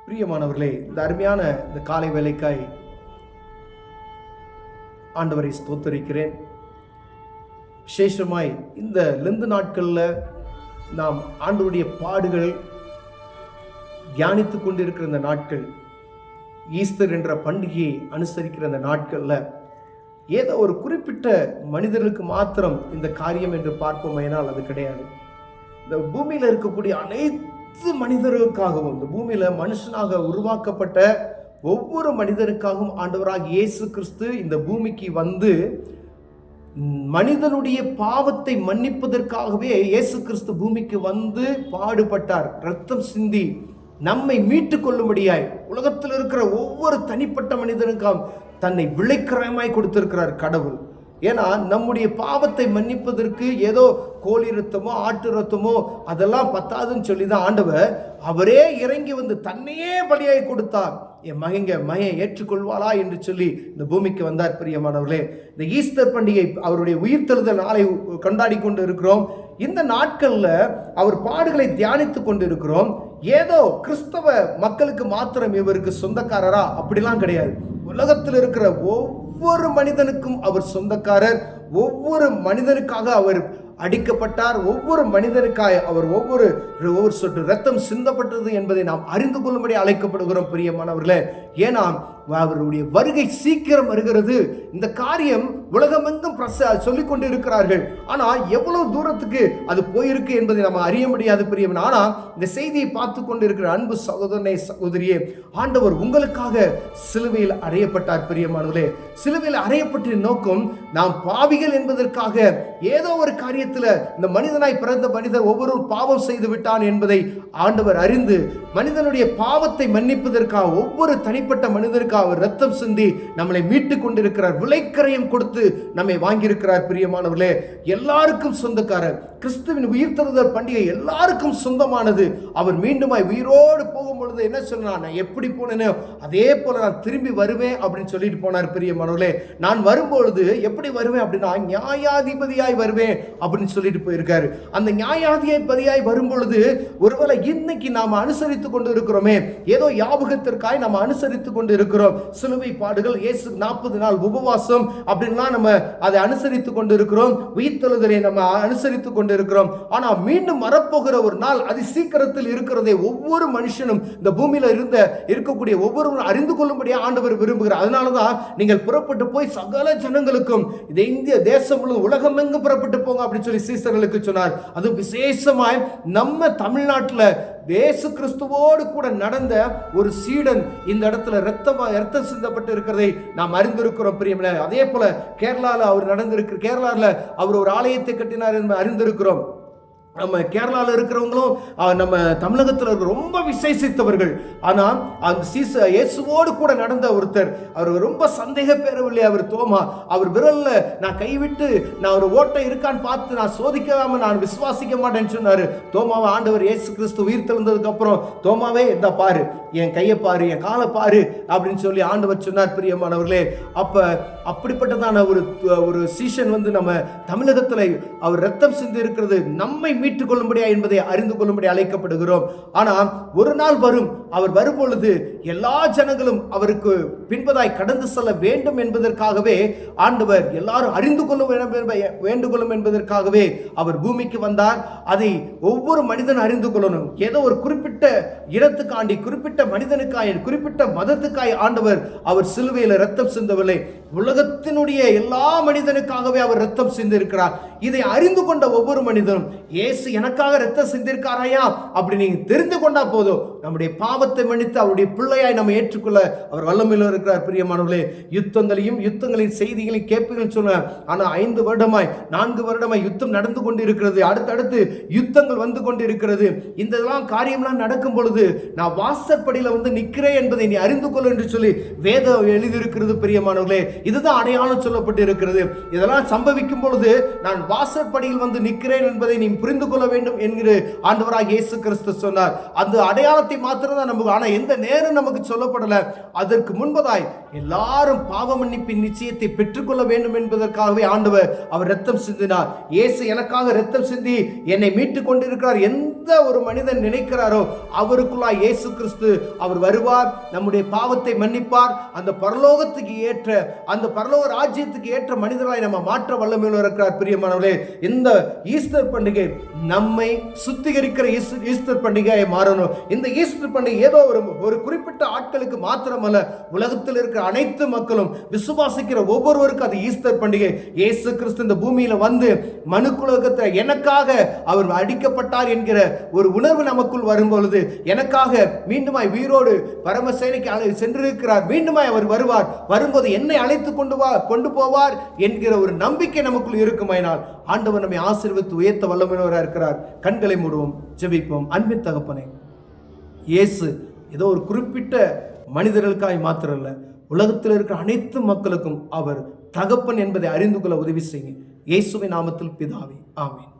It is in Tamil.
பிரியமானவர்களே, இந்த அருமையான இந்த காலை வேலைக்காய் ஆண்டவரை ஸ்தோத்தரிக்கிறேன். விசேஷமாய் இந்த லெந்து நாட்களில் நாம் ஆண்டவருடைய பாடுகள் தியானித்து கொண்டிருக்கிற இந்த நாட்கள், ஈஸ்டர் என்ற பண்டிகையை அனுசரிக்கிற இந்த நாட்களில் ஏதோ ஒரு குறிப்பிட்ட மனிதர்களுக்கு மாத்திரம் இந்த காரியம் என்று பார்ப்போமேனால் அது கிடையாது. இந்த பூமியில் இருக்கக்கூடிய அனைத்து மனிதர்களுக்காகவும், இந்த பூமியில மனுஷனாக உருவாக்கப்பட்ட ஒவ்வொரு மனிதனுக்காகவும் ஆண்டவராக இயேசு கிறிஸ்து இந்த பூமிக்கு வந்து மனிதனுடைய பாவத்தை மன்னிப்பதற்காகவே இயேசு கிறிஸ்து பூமிக்கு வந்து பாடுபட்டார். ரத்தம் சிந்தி நம்மை மீட்டு கொள்ளும்படியாய் உலகத்தில் இருக்கிற ஒவ்வொரு தனிப்பட்ட மனிதனுக்காகவும் தன்னை விலைக்கிரயமாய் கொடுத்திருக்கிறார் கடவுள். ஏன்னா நம்முடைய பாவத்தை மன்னிப்பதற்கு ஏதோ கோழி ரத்தமோ ஆட்டு ரத்தமோ அதெல்லாம் பத்தாதுன்னு சொல்லி தான் ஆண்டவர் அவரே இறங்கி வந்து தன்னையே பலியாய் கொடுத்தார். என் மகன் ஏற்றுக்கொள்வாளா என்று சொல்லி இந்த பூமிக்கு வந்தார். பிரியமானவர்களே, இந்த ஈஸ்டர் பண்டிகை அவருடைய உயிர்த்தெழுதல் நாளை கொண்டாடி கொண்டு இருக்கிறோம். இந்த நாட்கள்ல அவர் பாடுகளை தியானித்து கொண்டு இருக்கிறோம். ஏதோ கிறிஸ்தவ மக்களுக்கு மாத்திரம் இவருக்கு சொந்தக்காரரா? அப்படிலாம் கிடையாது. உலகத்தில் இருக்கிற ஒவ்வொரு மனிதனுக்கும் அவர் சொந்தக்காரர். ஒவ்வொரு மனிதனுக்காக அவர் அடிக்கப்பட்டார். ஒவ்வொரு மனிதனுக்காக அவர் ஒவ்வொரு சொட்டு ரத்தம் சிந்தப்பட்டது என்பதை நாம் அறிந்து கொள்ளும்படி அழைக்கப்படுகிறோம். பிரியமானவர்களே, ஏன்னா அவருடைய வருகை சீக்கிரம் வருகிறது. இந்த காரியம் உலகமெங்கும் சொல்லிக் கொண்டு இருக்கிறார்கள். ஆனா எவ்வளவு தூரத்துக்கு அது போயிருக்கு என்பதை நம்ம அறிய முடியாது. பிரியமன், ஆனா இந்த செய்தியை பார்த்து கொண்டு இருக்கிற அன்பு சகோதரனே, சகோதரியே, ஆண்டவர் உங்களுக்காக சிலுவையில் அறையப்பட்டார். பிரியமானவர்களே, சிலுவையில் அறையப்பட்ட நோக்கம் நாம் பாவிகள் என்பதற்காக ஏதோ ஒரு காரியத்தில் இந்த மனிதனாய் பிறந்த மனிதர் ஒவ்வொரு பாவம் செய்து விட்டான் என்பதை ஆண்டவர் அறிந்து மனிதனுடைய பாவத்தை மன்னிப்பதற்காக ஒவ்வொரு தனிப்பட்ட மனிதருக்காக அவர் ரத்தம் சிந்தி நம்மளை மீட்டு கொண்டிருக்கிறார். விலைக்கரையும் கொடுத்து நம்மை வாங்கியிருக்கிறார். பிரியமானவர்களே, எல்லாருக்கும் சொந்தக்காரர். கிறிஸ்துவின் உயிர்த்தெழுதல் பண்டிகை எல்லாருக்கும் சொந்தமானது. அவர் மீண்டுமாய் உயிரோடு போகும் பொழுது என்ன சொன்னார்? நான் எப்படி போனேனோ அதே போல நான் திரும்பி வருவேன் அப்படின்னு சொல்லிட்டு போனார். பிரியமானவர்களே, நான் வரும்பொழுது எப்படி வருவேன் அப்படின்னா நியாயாதிபதியாய் வருவேன் அப்படின்னு சொல்லிட்டு போயிருக்காரு. அந்த நியாயாதிபதியாய் வரும்பொழுது ஒருவேளை இன்னைக்கு நாம் அனுசரித்து கொண்டு இருக்கிறோமே, ஏதோ ஞாபகத்திற்காய் நாம் அனுசரித்து கொண்டு இருக்கிறோம். சிலுவை பாடுகள், இயேசு 40 நாள் உபவாசம் அப்படின்லாம் நம்ம அதை அனுசரித்து கொண்டு இருக்கிறோம். உயிர்த்தெழுதலை நம்ம அனுசரித்து கொண்டு இருக்கிறோம். ஆனா மீண்டும் வரப்போகிற ஒரு நாள் அதி சீக்கிரத்தில் இருக்கிறதை ஒவ்வொரு மனுஷனும் இந்த பூமியில இருக்கக்கூடிய ஒவ்வொருவரும் அறிந்து கொள்ளும்படியா ஆண்டவர் விரும்புகிறார். அதனாலதான் நீங்கள் புறப்பட்டு போய் சகல ஜனங்களுக்கும் இந்த இந்திய தேசம் முழுவதும் உலகம் எங்கும் புறப்பட்டு போங்க அப்படின்னு சொல்லி சீசர்களுக்கு சொன்னார். அது விசேஷமாய் நம்ம தமிழ்நாட்டில் இயேசு கிறிஸ்துவோடு கூட நடந்த ஒரு சீடன் இந்த இடத்துல ரத்தம் சிந்தப்பட்டு இருக்கிறதை நாம் அறிந்திருக்கிறோம். பிரியமில்லை, அதே போல கேரளாவில் அவர் கேரளாவில் அவர் ஒரு ஆலயத்தை கட்டினார் என்று அறிந்திருக்கிறோம். நம்ம கேரளாவில் இருக்கிறவங்களும் நம்ம தமிழகத்தில் ரொம்ப விசேஷித்தவர்கள். ஆனால் அந்த இயேசுவோடு கூட நடந்த ஒருத்தர், அவர் ரொம்ப சந்தேக பேரவில்லை. அவர் தோமா, அவர் விரல்ல நான் கைவிட்டு நான் ஒரு ஓட்டை இருக்கான்னு பார்த்து நான் சோதிக்காம நான் விசுவாசிக்க மாட்டேன்னு சொன்னாரு. தோமாவை ஆண்டவர் இயேசு கிறிஸ்து உயிர் தெழுந்ததுக்கு அப்புறம், தோமாவே இந்த பாரு, என் கையை பாரு, என் காலை பாரு அப்படின்னு சொல்லி ஆண்டவர் சொன்னார். பிரியமானவர்களே, அப்படிப்பட்டதான ஒரு சீஷன் வந்து நம்ம தமிழகத்தில் அவர் ரத்தம் சிந்தி இருக்கிறது நம்மை மீட்டுக் கொள்ளும்படியா என்பதை அறிந்து கொள்ளும்படி அழைக்கப்படுகிறோம். ஆனால் ஒரு நாள் வரும், அவர் வரும்பொழுது எல்லா ஜனங்களும் அவருக்கு பின்பதாய் கடந்து செல்ல வேண்டும் என்பதற்காகவே ஆண்டவர் எல்லாரும் அறிந்து கொள்ள வேண்டுகொள்ளும் என்பதற்காகவே அவர் பூமிக்கு வந்தார். அதை ஒவ்வொரு மனிதன் அறிந்து கொள்ளணும். ஏதோ ஒரு குறிப்பிட்ட இடத்துக்காண்டி, குறிப்பிட்ட மனிதனுக்காய், குறிப்பிட்ட மதத்துக்காய் ஆண்டவர் அவர் சிலுவையில் ரத்தம் சிந்தவில்லை. உலகத்தினுடைய எல்லா மனிதனுக்காகவே அவர் ரத்தம் சிந்திருக்கிறார். இதை அறிந்து கொண்ட ஒவ்வொரு மனிதனும் இயேசு எனக்காக ரத்தம் சிந்திருக்காராயா அப்படி நீங்க தெரிந்து கொண்டா போதும், நம்முடைய பாவத்தை மன்னித்து அவருடைய பிள்ளையாய் நம்ம ஏற்றுக்கொள்ள அவர் வல்லமையில் இருக்கிறார். பிரியமானவர்களே, யுத்தங்களின் செய்திகளையும் கேட்பீங்கன்னு சொன்னார். ஆனால் 4 வருடமாய் யுத்தம் நடந்து கொண்டு இருக்கிறது. அடுத்தடுத்து யுத்தங்கள் வந்து கொண்டு இருக்கிறது. இந்த காரியம்லாம் நடக்கும் பொழுது நான் வாசற்படியில் வந்து நிற்கிறேன் என்பதை நீ அறிந்து கொள்ள என்று சொல்லி வேதம் எழுதியிருக்கிறது. பிரியமானவர்களே, இதுதான் அடையாளம் சொல்லப்பட்டு இருக்கிறது. இதெல்லாம் சம்பவிக்கும் பொழுது நான் வாசற்படியில் வந்து நிற்கிறேன் என்பதை நீ புரிந்து கொள்ள வேண்டும் என்கிற ஆண்டவராக இயேசு கிறிஸ்து சொன்னார். அந்த அடையாளத்தை மாத்திரம் தான் நமக்கு, ஆனா எந்த நேரம் நமக்கு சொல்லப்படல. அதற்கு முன்பதாய் எல்லாரும் பாவ மன்னிப்பின் நிச்சயத்தை பெற்றுக்கொள்ள வேண்டும் என்பதற்காகவே ஆண்டவர் அவர் ரத்தம் சிந்தினார். இயேசு எனக்காக ரத்தம் சிந்தி என்னை மீட்டுக் கொண்டிருக்கிறார். எந்த ஒரு மனிதன் நினைக்கிறாரோ அவருக்குள்ளாய் இயேசு கிறிஸ்து அவர் வருவார், நம்முடைய பாவத்தை மன்னிப்பார். அந்த பரலோகத்துக்கு ஏற்ற, அந்த பரலோக ராஜ்யத்துக்கு ஏற்ற மனிதர்களாய் நம்ம மாற்ற வல்லமையுள்ள இருக்கிறார். பிரியமானவர்களே, இந்த ஈஸ்டர் பண்டிகை நம்மை சுத்திகரிக்கிற ஈஸ்டர் பண்டிகையை மாறணும். இந்த ஈஸ்டர் பண்டிகை ஏதோ ஒரு குறிப்பிட்ட ஆட்களுக்கு மாத்திரமல்ல, உலகத்தில் இருக்கிற அனைத்து மக்களும் விசுவாசிக்கிற ஒவ்வொருவருக்கும் அது ஈஸ்டர் பண்டிகை. இயேசு கிறிஸ்து இந்த பூமியில வந்து மனுக்குலகத்தை எனக்காக அவர் அடிக்கப்பட்டார் என்கிற ஒரு உணர்வு நமக்குள் வரும் பொழுது, எனக்காக மீண்டுமாய் உயிரோடு பரமசேனைக்கு சென்றிருக்கிறார், மீண்டுமாய் அவர் வருவார், வரும்போது என்னை அழைத்து கொண்டு போவார் என்கிற ஒரு நம்பிக்கை நமக்குள் இருக்குமாயினால் ஆண்டவர் நம்மை ஆசீர்வதித்து உயர்த்த வல்லமையுள்ளவராக இருக்கிறார். கண்களை மூடுவோம், ஜெபிப்போம். அன்பின் தகப்பனே, இயேசு ஏதோ ஒரு குறிப்பிட்ட மனிதர்களுக்காய் மாத்திரமல்ல, உலகத்தில் இருக்கிற அனைத்து மக்களுக்கும் அவர் தகப்பன் என்பதை அறிந்து கொள்ள உதவி செய்யுங்க. இயேசுவின் நாமத்தில் பிதாவே, ஆமென்.